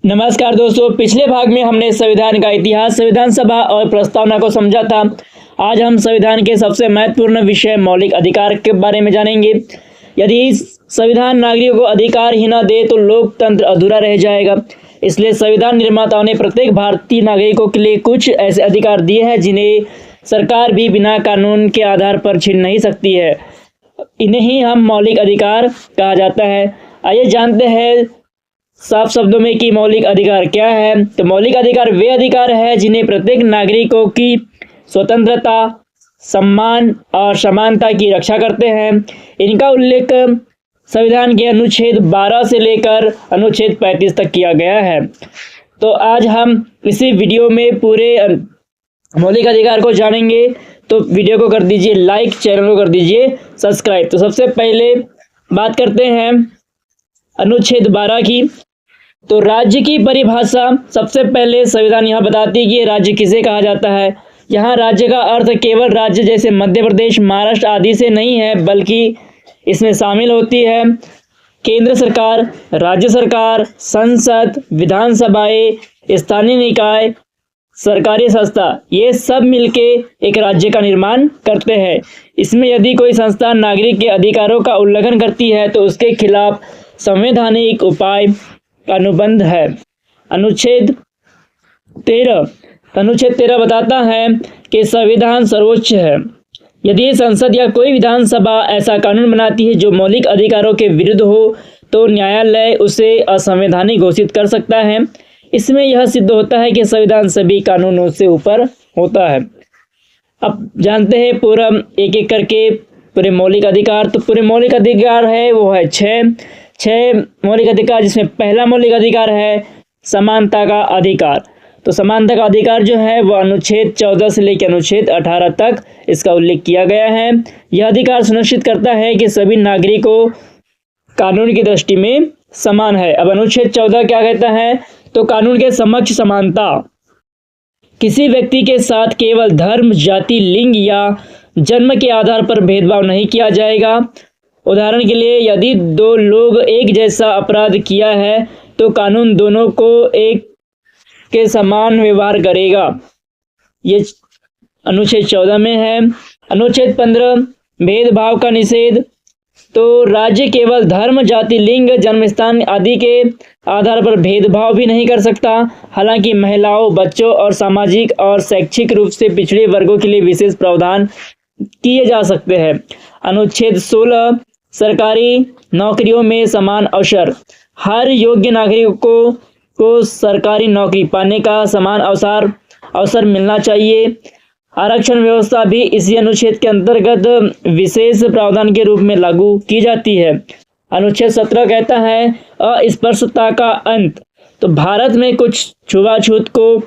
नमस्कार दोस्तों, पिछले भाग में हमने संविधान का इतिहास, संविधान सभा और प्रस्तावना को समझा था। आज हम संविधान के सबसे महत्वपूर्ण विषय मौलिक अधिकार के बारे में जानेंगे। यदि संविधान नागरिकों को अधिकार ही न दे तो लोकतंत्र अधूरा रह जाएगा। इसलिए संविधान निर्माताओं ने प्रत्येक भारतीय नागरिकों के लिए कुछ ऐसे अधिकार दिए हैं जिन्हें सरकार भी बिना कानून के आधार पर छीन नहीं सकती है। इन्हें ही हम मौलिक अधिकार कहा जाता है। आइए जानते हैं साफ शब्दों में कि मौलिक अधिकार क्या है। तो मौलिक अधिकार वे अधिकार है जिन्हें प्रत्येक नागरिकों की स्वतंत्रता, सम्मान और समानता की रक्षा करते हैं। इनका उल्लेख संविधान के अनुच्छेद 12 से लेकर अनुच्छेद 35 तक किया गया है। तो आज हम इसी वीडियो में पूरे मौलिक अधिकार को जानेंगे। तो वीडियो को कर दीजिए लाइक, चैनल को कर दीजिए सब्सक्राइब। तो सबसे पहले बात करते हैं अनुच्छेद 12 की। तो राज्य की परिभाषा सबसे पहले संविधान यहाँ बताती है कि राज्य किसे कहा जाता है। यहाँ राज्य का अर्थ केवल राज्य जैसे मध्य प्रदेश, महाराष्ट्र आदि से नहीं है, बल्कि इसमें शामिल होती है केंद्र सरकार, राज्य सरकार, संसद, विधानसभाएं, स्थानीय निकाय, सरकारी संस्था, ये सब मिलके एक राज्य का निर्माण करते हैं। इसमें यदि कोई संस्था नागरिक के अधिकारों का उल्लंघन करती है तो उसके खिलाफ संवैधानिक उपाय अनुबंध है। अनुच्छेद 13 बताता है कि संविधान सर्वोच्च है। यदि संसद या कोई विधानसभा ऐसा कानून बनाती है जो मौलिक अधिकारों के विरुद्ध हो तो न्यायालय उसे असंवैधानिक घोषित कर सकता है। इसमें यह सिद्ध होता है कि संविधान सभी कानूनों से ऊपर होता है। अब जानते हैं पूरा एक एक करके पूरे मौलिक अधिकार। तो पूरे मौलिक अधिकार है वो है छह मौलिक अधिकार, जिसमें पहला मौलिक अधिकार है समानता का अधिकार। तो समानता का अधिकार जो है वह अनुच्छेद 14 से लेकर अनुच्छेद 18 तक इसका उल्लेख किया गया है। यह अधिकार सुनिश्चित करता है कि सभी नागरिकों कानून की दृष्टि में समान है। अब अनुच्छेद 14 क्या कहता है? तो कानून के समक्ष समानता, किसी व्यक्ति के साथ केवल धर्म, जाति, लिंग या जन्म के आधार पर भेदभाव नहीं किया जाएगा। उदाहरण के लिए यदि दो लोग एक जैसा अपराध किया है तो कानून दोनों को एक के समान व्यवहार करेगा। ये अनुच्छेद 14 में है। अनुच्छेद 15 भेदभाव का निषेध। तो राज्य केवल धर्म, जाति, लिंग, जन्मस्थान आदि के आधार पर भेदभाव भी नहीं कर सकता। हालांकि महिलाओं, बच्चों और सामाजिक और शैक्षिक रूप से पिछड़े वर्गों के लिए विशेष प्रावधान किए जा सकते हैं। अनुच्छेद 16 सरकारी नौकरियों में समान अवसर। हर योग्य नागरिक को सरकारी नौकरी पाने का समान अवसर मिलना चाहिए। आरक्षण व्यवस्था भी इसी अनुच्छेद के अंतर्गत विशेष प्रावधान के रूप में लागू की जाती है। अनुच्छेद 17 कहता है अस्पृश्यता का अंत। तो भारत में कुछ छुआछूत को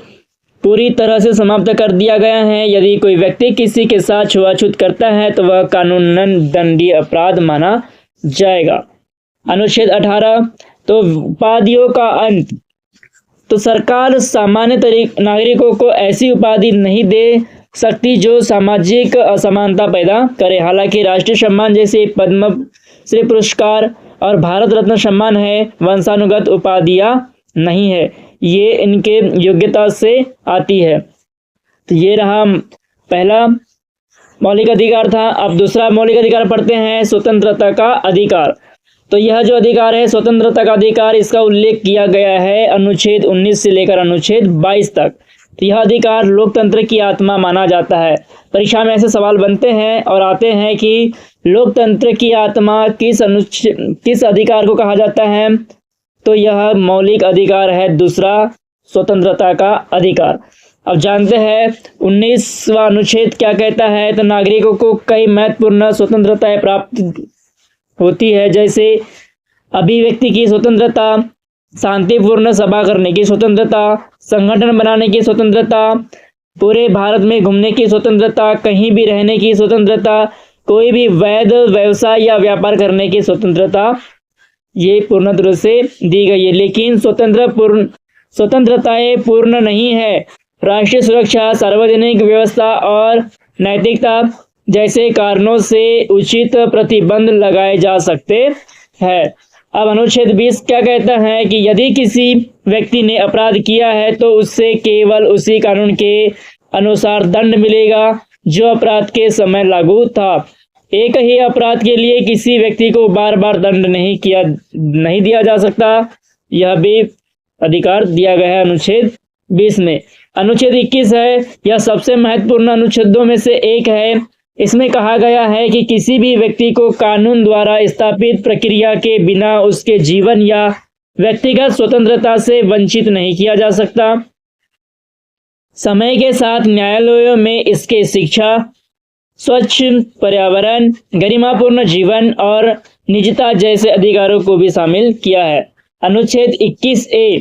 पूरी तरह से समाप्त कर दिया गया है। यदि कोई व्यक्ति किसी के साथ छुआछूत करता है तो वह कानूनन दंडनीय अपराध माना जाएगा। अनुच्छेद 18 तो उपाधियों का अंत। तो सरकार सामान्य नागरिकों को ऐसी उपाधि नहीं दे सकती जो सामाजिक असमानता पैदा करे। हालांकि राष्ट्रीय सम्मान जैसे पद्म श्री पुरस्कार और भारत रत्न सम्मान है, वंशानुगत उपाधियां नहीं है, ये इनके योग्यता से आती है। तो ये रहा पहला मौलिक अधिकार था। अब दूसरा मौलिक अधिकार पढ़ते हैं स्वतंत्रता का अधिकार। तो यह जो अधिकार है स्वतंत्रता का अधिकार, इसका उल्लेख किया गया है अनुच्छेद 19 से लेकर अनुच्छेद 22 तक। तो यह अधिकार लोकतंत्र की आत्मा माना जाता है। परीक्षा में ऐसे सवाल बनते हैं और आते हैं कि लोकतंत्र की आत्मा किस अधिकार को कहा जाता है? तो यह मौलिक अधिकार है दूसरा, स्वतंत्रता का अधिकार। अब जानते हैं 19वां अनुच्छेद क्या कहता है। तो नागरिकों को कई महत्वपूर्ण स्वतंत्रताएं प्राप्त होती है, जैसे अभिव्यक्ति की स्वतंत्रता, शांतिपूर्ण सभा करने की स्वतंत्रता, संगठन बनाने की स्वतंत्रता, पूरे भारत में घूमने की स्वतंत्रता, कहीं भी रहने की स्वतंत्रता, कोई भी वैध व्यवसाय या व्यापार करने की स्वतंत्रता, ये पूर्ण रूप से दी गई है। लेकिन स्वतंत्रताएं पूर्ण नहीं है। राष्ट्रीय सुरक्षा, सार्वजनिक व्यवस्था और नैतिकता जैसे कारणों से उचित प्रतिबंध लगाए जा सकते हैं। अब अनुच्छेद 20 क्या कहता है कि यदि किसी व्यक्ति ने अपराध किया है तो उससे केवल उसी कानून के अनुसार दंड मिलेगा जो अपराध के समय लागू था। एक ही अपराध के लिए किसी व्यक्ति को बार बार दंड नहीं दिया जा सकता। यह भी अधिकार दिया गया है अनुच्छेद 20 में। अनुच्छेद 21 है, यह सबसे महत्वपूर्ण अनुच्छेदों में से एक है। इसमें कहा गया है कि किसी भी व्यक्ति को कानून द्वारा स्थापित प्रक्रिया के बिना उसके जीवन या व्यक्तिगत स्वतंत्रता से वंचित नहीं किया जा सकता। समय के साथ न्यायालयों में इसके शिक्षा, स्वच्छ पर्यावरण, गरिमापूर्ण जीवन और निजता जैसे अधिकारों को भी शामिल किया है। अनुच्छेद 21A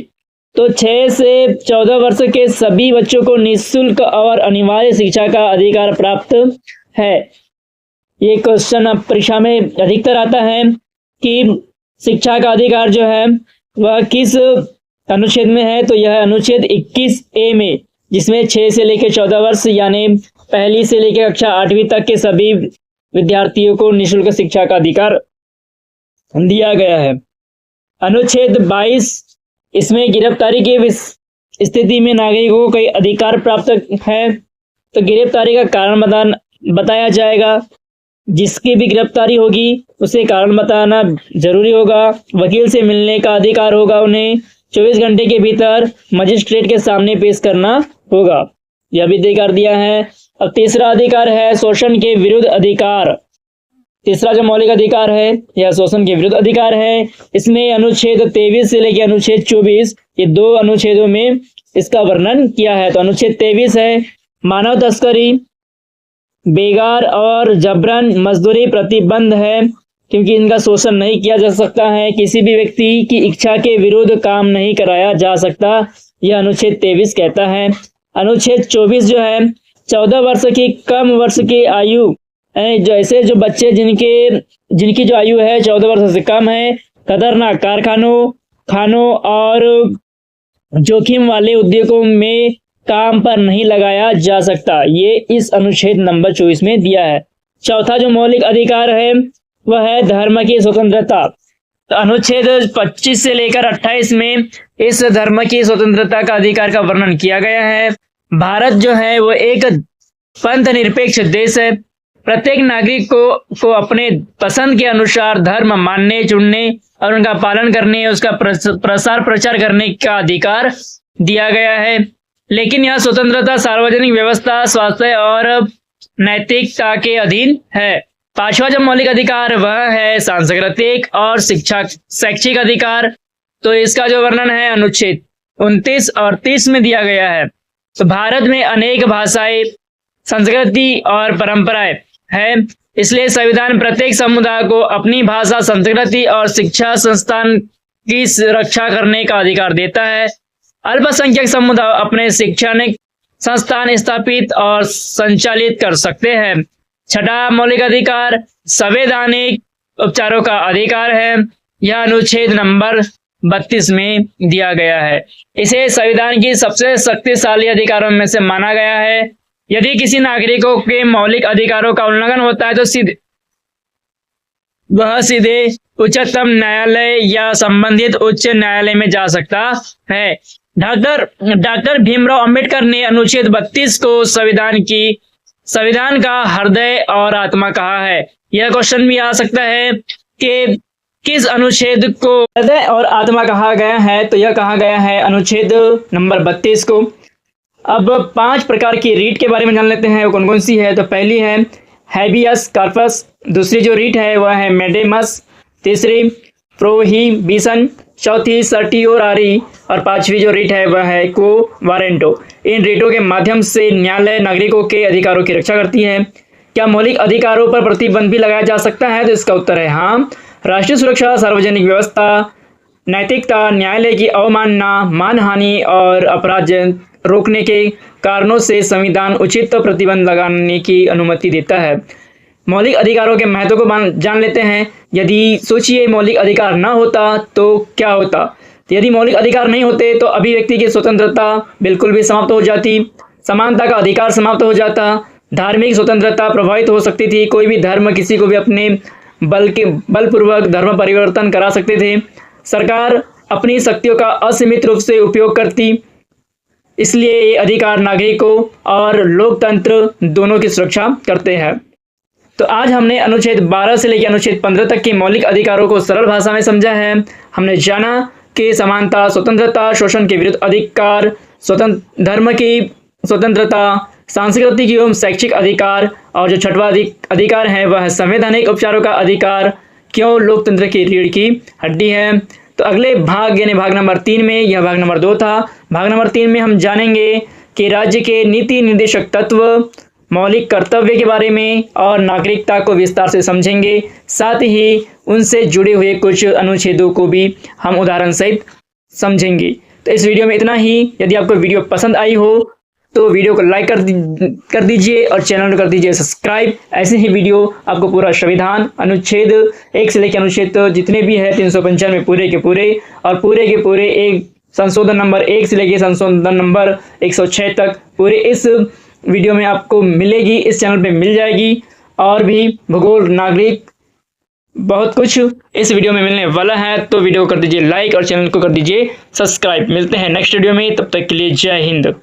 तो 6 से 14 वर्ष के सभी बच्चों को निःशुल्क और अनिवार्य शिक्षा का अधिकार प्राप्त है। ये क्वेश्चन अब परीक्षा में अधिकतर आता है कि शिक्षा का अधिकार जो है वह किस अनुच्छेद में है, तो यह अनुच्छेद 21A में, जिसमें 6 से लेकर 14 वर्ष यानी पहली से लेकर कक्षा 8वीं तक के सभी विद्यार्थियों को निःशुल्क शिक्षा का अधिकार दिया गया है। अनुच्छेद 22 इसमें गिरफ्तारी की स्थिति में नागरिकों को कई अधिकार प्राप्त है। तो गिरफ्तारी का कारण बताया जाएगा। जिसकी भी गिरफ्तारी होगी उसे कारण बताना जरूरी होगा। वकील से मिलने का अधिकार होगा। उन्हें 24 घंटे के भीतर मजिस्ट्रेट के सामने पेश करना होगा। यह भी अधिकार दिया है। अब तीसरा अधिकार है शोषण के विरुद्ध अधिकार। तीसरा जो मौलिक अधिकार है यह शोषण के विरुद्ध अधिकार है। इसमें अनुच्छेद 23 से लेकर अनुच्छेद 24 ये 2 अनुच्छेदों में इसका वर्णन किया है। तो अनुच्छेद 23 है मानव तस्करी, बेगार और जबरन मजदूरी प्रतिबंध है, क्योंकि इनका शोषण नहीं किया जा सकता है। किसी भी व्यक्ति की इच्छा के विरुद्ध काम नहीं कराया जा सकता, यह अनुच्छेद 23 कहता है। अनुच्छेद 24 जो है 14 वर्ष की कम वर्ष की आयु, जैसे जो बच्चे जिनकी जो आयु है 14 वर्ष से कम है, खतरनाक खानों और जोखिम वाले उद्योगों में काम पर नहीं लगाया जा सकता। ये इस अनुच्छेद नंबर 24 में दिया है। चौथा जो मौलिक अधिकार है वह है धर्म की स्वतंत्रता। तो अनुच्छेद 25 से लेकर 28 में इस धर्म की स्वतंत्रता का अधिकार का वर्णन किया गया है। भारत जो है वो एक पंथ निरपेक्ष देश है। प्रत्येक नागरिक को अपने पसंद के अनुसार धर्म मानने, चुनने और उनका पालन करने, उसका प्रसार प्रचार करने का अधिकार दिया गया है। लेकिन यह स्वतंत्रता सार्वजनिक व्यवस्था, स्वास्थ्य और नैतिकता के अधीन है। पांचवा जो मौलिक अधिकार वह है सांस्कृतिक और शैक्षिक अधिकार। तो इसका जो वर्णन है अनुच्छेद 29 और 30 में दिया गया है। तो भारत में अनेक भाषाएं, संस्कृति और परंपराएं है, इसलिए संविधान प्रत्येक समुदाय को अपनी भाषा, संस्कृति और शिक्षा संस्थान की रक्षा करने का अधिकार देता है। अल्पसंख्यक समुदाय अपने शैक्षणिक संस्थान स्थापित और संचालित कर सकते हैं। छठा मौलिक अधिकार संवैधानिक उपचारों का अधिकार है। यह अनुच्छेद नंबर 32 में दिया गया है। इसे संविधान की सबसे शक्तिशाली अधिकारों में से माना गया है। यदि किसी नागरिकों के मौलिक अधिकारों का उल्लंघन होता है तो सीधे उच्चतम न्यायालय या संबंधित उच्च न्यायालय में जा सकता है। डॉक्टर भीमराव अंबेडकर ने अनुच्छेद 32 को संविधान का हृदय और आत्मा कहा है। यह क्वेश्चन भी आ सकता है कि किस अनुच्छेद को हृदय और आत्मा कहा गया है, तो यह कहा गया है अनुच्छेद नंबर 32 को। अब 5 प्रकार की रीट के बारे में जान लेते हैं, वो कौन कौन सी है। तो पहली है हैबियस कॉर्पस, दूसरी जो रीट है वह है मैंडेमस, तीसरी प्रोहिबिशन, चौथी सर्टियोरारी और 5वीं जो रीट है वह है को वारंटो। इन रीटों के माध्यम से न्यायालय नागरिकों के अधिकारों की रक्षा करती है। क्या मौलिक अधिकारों पर प्रतिबंध भी लगाया जा सकता है, तो इसका उत्तर है हाँ। राष्ट्रीय सुरक्षा, सार्वजनिक व्यवस्था, नैतिकता, न्यायालय की अवमानना, मानहानि और अपराध रोकने के कारणों से संविधान उचित प्रतिबंध लगाने की अनुमति देता है। मौलिक अधिकारों के महत्व को जान लेते हैं। यदि सोचिए मौलिक अधिकार ना होता तो क्या होता। तो यदि मौलिक अधिकार नहीं होते तो अभिव्यक्ति की स्वतंत्रता बिल्कुल भी समाप्त हो जाती, समानता का अधिकार समाप्त हो जाता, धार्मिक स्वतंत्रता प्रभावित हो सकती थी। कोई भी धर्म किसी को भी अपने बलपूर्वक धर्म परिवर्तन करा सकते थे। सरकार अपनी शक्तियों का असीमित रूप से उपयोग करती, इसलिए ये अधिकार नागरिकों और लोकतंत्र दोनों की सुरक्षा करते हैं। तो आज हमने अनुच्छेद 12 से लेकर अनुच्छेद 15 तक के मौलिक अधिकारों को सरल भाषा में समझा है। हमने जाना कि समानता, स्वतंत्रता, शोषण के विरुद्ध अधिकार, स्वतंत्र धर्म की स्वतंत्रता, सांस्कृतिक एवं शैक्षिक अधिकार, और जो छठवां अधिकार है वह संवैधानिक उपचारों का अधिकार, क्यों लोकतंत्र की रीढ़ की हड्डी है। तो अगले भाग यानी भाग नंबर 3 में, यह भाग नंबर 2 था, भाग नंबर 3 में हम जानेंगे कि राज्य के नीति निर्देशक तत्व, मौलिक कर्तव्य के बारे में और नागरिकता को विस्तार से समझेंगे। साथ ही उनसे जुड़े हुए कुछ अनुच्छेदों को भी हम उदाहरण सहित समझेंगे। तो इस वीडियो में इतना ही। यदि आपको वीडियो पसंद आई हो तो वीडियो को लाइक कर दीजिए और चैनल को कर दीजिए सब्सक्राइब। ऐसे ही वीडियो आपको पूरा संविधान अनुच्छेद 1 से लेकर अनुच्छेद जितने भी है 395 पूरे के पूरे, और पूरे के पूरे एक संशोधन नंबर 1 से लेकर संशोधन नंबर 106 तक पूरे इस वीडियो में आपको मिलेगी, इस चैनल पे मिल जाएगी। और भी भूगोल, नागरिक, बहुत कुछ इस वीडियो में मिलने वाला है। तो वीडियो को कर दीजिए लाइक और चैनल को कर दीजिए सब्सक्राइब। मिलते हैं नेक्स्ट वीडियो में, तब तक के लिए जय हिंद।